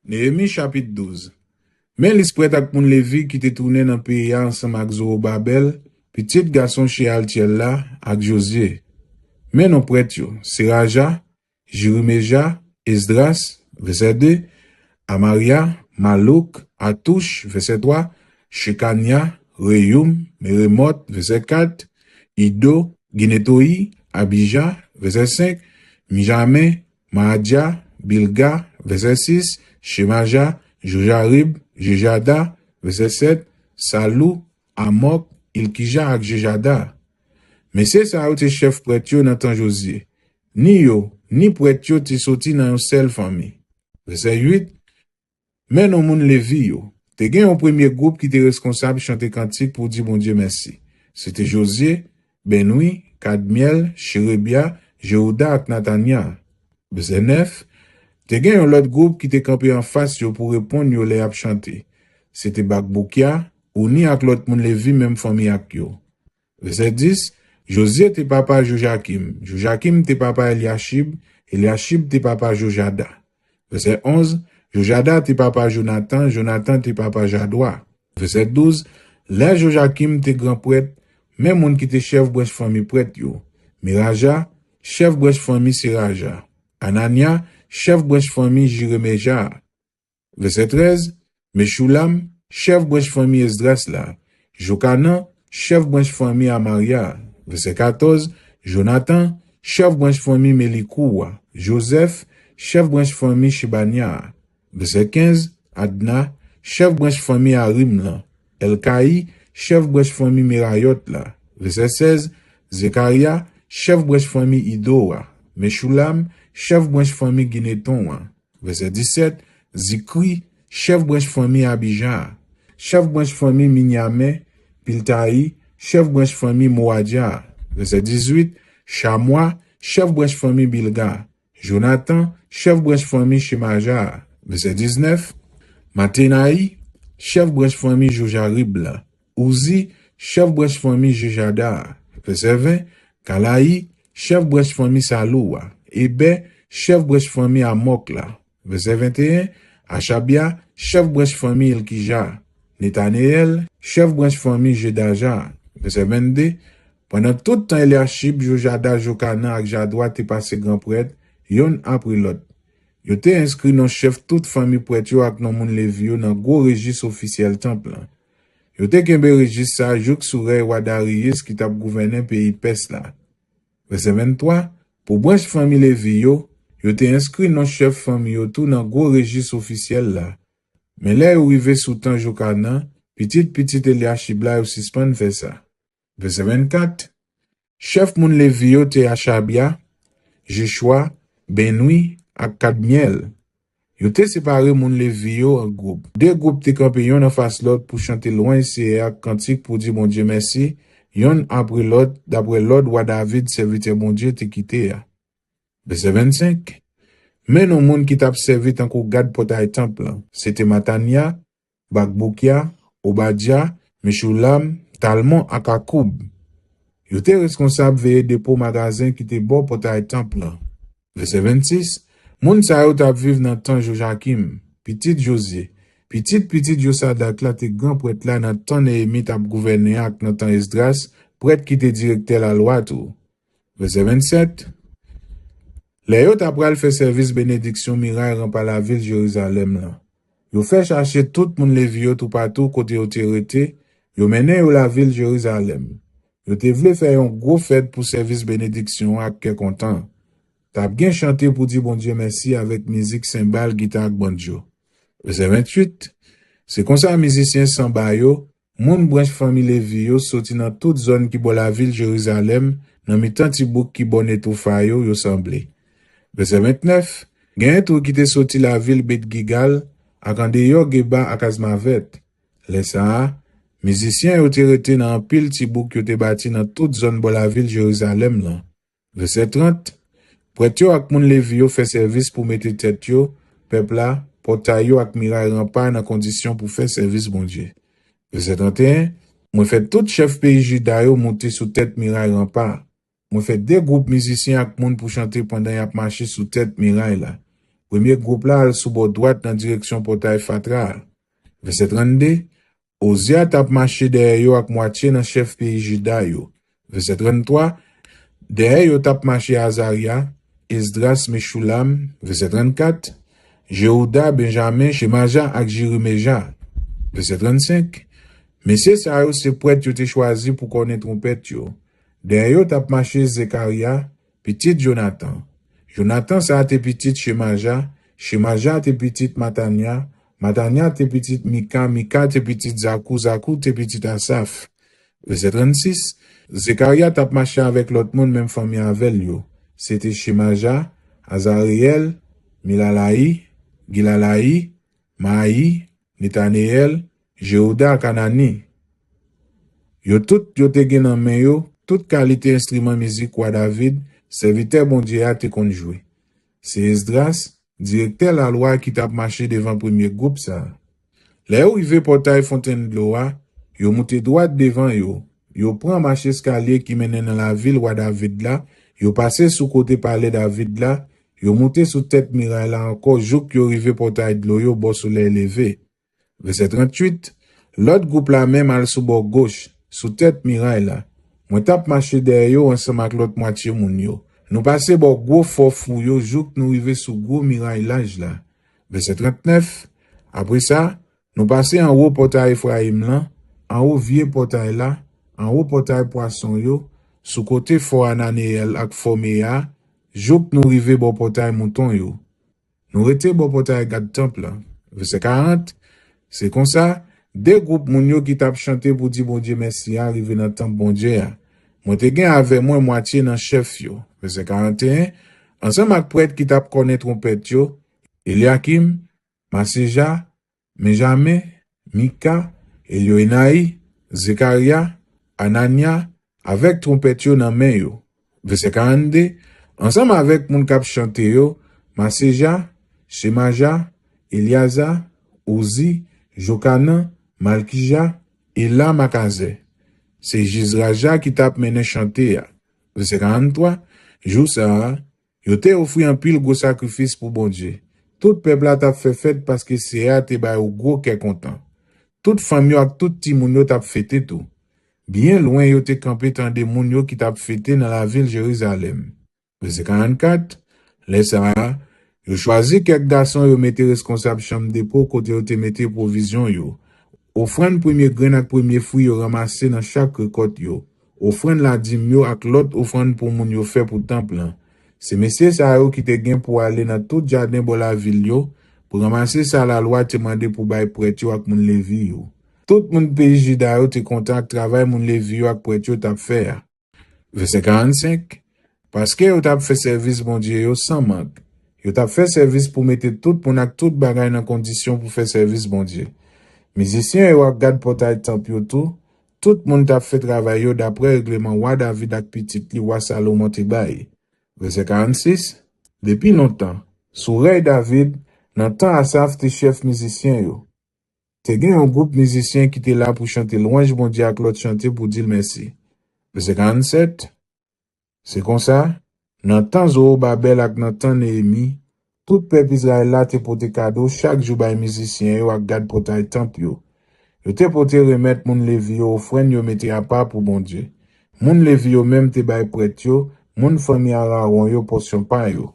Néhémie chapitre 12. Mais l'esprit ak moun Lévi qui te tourné dans le pays ensemble avec Zorobabel, petit garçon chez Altiel là, avec Josué. Mais non prêtre yo, Seraja, Jirimeja, Esdras, verset 2, Amaria, Malouk, Atouche, verset 3, Shekania, Reyum, Meremot, verset 4, Ido, Ginetoi, Abija, verset 5, Mijame, Maadja, Bilga, verset 6, Shemaja, Jojarib, Jejada, verset 7, Salou, Amok, Ilkija ak Jejada. Mais c'est ça ou te chef prêtre yo nan tan Josué. Ni yo, ni prêtre yo te soti nan yon sel famille. Verset 8, mais non moun Lévi yo. Te gen yon premier groupe qui te responsable chanter cantique pour dire bon Dieu merci. C'était Josué, Benoui, Kadmiel, Sherebia, Jehuda ak Natania. Verset 9, te gen yon l'autre groupe qui te campé en face yo pour répondre yo le ap chanter. C'était Bakboukia, ou ni ak l'autre moun Lévi même famille ak yo. Verset 10, Josué te papa Jojakim, Jojakim te papa Eliashib, Eliashib te papa Jojada. Verset 11, Jojada te papa Jonathan, Jonathan te papa Jadoua. Verset 12, là Jojakim te grand prêtre, même moun qui te chef branche famille prêtre yo. Miraja, chef branche famille Seraja. Anania, chef branche famille Jiremeja. Verset 13, Meshulam, chef branche famille Esdras la. Jokanan, chef branche famille Amaria. Verset 14, Jonathan, chef branche famille Melikoua. Joseph, chef branche famille Shibania. Verset 15, Adna, chef branche famille Arimla. Elkaï, chef branche famille Merayot la. Verset 16, Zekaria, chef branche famille Idoa. Meshulam, chef branche famille Gineton. Verset 17, Zikri, chef branche famille Abija. Chef branche famille Minyame, Piltaï, chef branche famille Moadja. Verset 18, Chamois, chef branche famille Bilga. Jonathan, chef branche famille Shemaja. Verset 19, Matenaï, chef branche famille Jojaribla. Ouzi, chef branche famille Jejada. Verset 20, Kalaï, chef branche famille Saloua. Ebe, chef branche famille Amokla. Verset 21, Achabia, chef branche famille Elkija. Netaniel, chef branche famille Jedaja. Verset 22, pendant tout temps Eliashib, Jojada, Jokana ak Jadoua te passé grand prêtre, yon après l'autre. Yo te inscrit non chef toute famille prêtre yo ak non moun Lévi yo nan gros registre officiel temple. Yo te kembe registre sa jouk soure Wadarius qui tap gouverner pays Pes la. Verset 23, pour branche famille Lévi yo te inscrit non chef famille yo tout nan gros registre officiel la. Mais là yo rive sous temps Jokana, petit Eliashib la yo suspend fait ça. Verset 24, chef moun Lévi yo te Achabia, Jeshua, Benoui, ak Kadmiel. Yo te séparé moun Lévi yo en groupe. Deux groupes te campé yon en face l'autre pour chanter loin c'est ak cantique pour dire bon Dieu merci, yon après l'autre, d'après l'ordre roi David serviteur bon Dieu te quitté ya. Verset 25, mais non moun qui t'a servi tant qu'on garde portail temple, c'était Matania, Bakboukia, Obadja, Meshulam, Talmon ak Akoub. Yo te responsable veiller dépôt magasin qui te bon portail temple. Verset 26, moun sa yo tap vive nan tan Jojakim, petit Josué, petit Josadak la te grand prêtre la nan tan Néhémie tap gouverner ak nan tan Esdras, prêtre qui te directeur la loi tout. Verset 27, les yo tap pral fait service bénédiction miraille rempa la ville Jérusalem la. Yo fait chercher tout moun Lévi yo tout partout côté yo te rete, yo mené yo la ville Jérusalem. Yo te vle faire un gros fête pour service bénédiction ak ke content. T'as bien chanté pour dire bon Dieu merci avec musique, cymbale, guitare, banjo. Verset 28, c'est comme ça musicien samba yo, moun branche famille Lévi yo sorti dans toute zone qui bo la ville Jérusalem, nan mitan ti bouk qui bon etoufa yo semblé. Verset 29, gen tout qui te sorti la ville Bet Gigal, akande yo Geba ak Azmavet. Lesa, musicien yo te rete nan pile ti bouk yo te bâti dans toute zone bo la ville Jérusalem là. Verset 30, prêtre yo ak moun Lévi yo fait service pour mettre tête yo, peuple là, portail yo ak miraille rempart dans condition pour faire service bon Dieu. Verset 31, moi fait tout chef pays Juda yo monter sous tête miraille rempart. Moi fait deux groupes musiciens ak moun pour chanter pendant y a marché sous tête miraille là. Premier groupe là, al sous bord droite dans direction portail Fatra. Verset 32. Ozia tap marché derrière yo ak moitié dans chef pays Juda yo. Verset 33. Derrière yo tap marché Azaria, Esdras, Meshulam. Verset 34. Jehuda, Benjamin, Shemaja ak Jirimeja. Verset 35. Messieurs sa yo se prêtre yo te choisi pour connaître trompette yo. Derrière yo tap marché Zekaria, petit Jonathan. Jonathan sa te petit Shemaja, Shemaja te petit Matania, Matania te petit Mika, Mika te petit Zakou, Zakou te petit Asaf. Verset 36. Zekaria tap marché avec l'autre monde même famille avec yo. C'était Shemaja, Azariel, Milalai, Gilalai, Maï, Netaneel, Jehuda Kanani. Yo tout yo te gen nan men yo, toute qualité instrument musique wa David, serviteur bon Dieu a te kon jouer. C'est Esdras, directeur la loi qui t'a marché devant premier groupe ça. Là où rive portail fontaine de l'eau, yo monte droite devant yo. Yo prend marché escalier qui mène dans la ville wa David là, yo passé sous côté palais David là, yo monte sous tête muraille là encore jouk yo rive portail de l'eau yo bon soleil levé. Verset 38. L'autre groupe là même al sous bord gauche, sous tête muraille là. Moi tap marché derrière yo ensemble avec l'autre moitié moun yo. Nous passé bord gros fort fou yo jouk nous rive sous gros muraille là. Verset 39. Après ça, nous passé en haut portail Ephraim là, en haut vieux portail là, en haut portail poisson yo, sous côté fort Ananiel ak Formea, jouk nous rive bord portail mouton yo. Nous rete bord portail Gad temple là. Verset 40. C'est comme ça, deux groupes moun yo qui tap chanté pour dire bon Dieu merci arrivé dans temple bon Dieu. Moi te gen avec moi moitié dans chef yo. Verset 41. Ensemble avec prêtre qui tap connaît trompette yo, Eliakim, Maseja, Benjamin, Mika, Elioenai, Zekaria, Anania, avec trompette yo nan men yo. Verset 42. Ensemble avec moun kap chanté yo, Maseja, Shemaja, Eliaza, Ozi, Jokanan, Malkija, Ela Makaze. C'est Jizraja qui t'a mené chanter. Verset 43. Jou sa, yo te offri un pile gros sacrifice pour bon Dieu. Tout peuple a t'a fait fête parce que c'est a te bay ou gros qu'est content. Toute famille ak tout ti moun yo t'a fêté tout. Bien loin yo te campé tant de moun yo qui t'a fêté dans la ville Jérusalem. Verset 44. Les sa, yo choisi quelques garçons yo mette responsable chambre dépôt côté yo te mette provision yo. Offrande premier grain ak premier fruit yo ramassé dans chaque récolte yo. Offrande la dîme yo ak l'autre offrande pour moun yo fait pour temple. C'est messieurs sa yo qui te gen pour aller dans tout jardin bo la ville yo pour ramasser ça la loi te mandé pour bay prêtre yo ak moun levi yo. Tout moun pays Juda yo te content travail moun levi yo ak prêtre yo t'a fait. Verset 45. Parce que yo t'a fait service bon Dieu yo sans manque. Yo t'a fait service pour mettre tout moun ak tout bagay dans condition pour faire service bon Dieu. Musiciens yo ak gad portail temple yo tout moun t'a fait travail yo d'après règlement wa David ak petit li wa Salomon te bay. Verset 46. Depuis longtemps, sous rey David, nan temps Asaph te chef musicien yo. Te gen un groupe musicien qui te là pour chanter louange bon Dieu ak l'autre chanter pour dire merci. Verset 47. C'est comme ça, nan temps Zorobabel ak nan temps Néhémie, tout peuple Israël là te pote cadeau chaque jour bay musicien yo ak gad portail temple yo. Yo te pote remettre moun levi yo offrande yo mette à part pour bon Dieu. Moun levi yo même te bay prêtre yo, moun famille Aaron yo portion pa yo.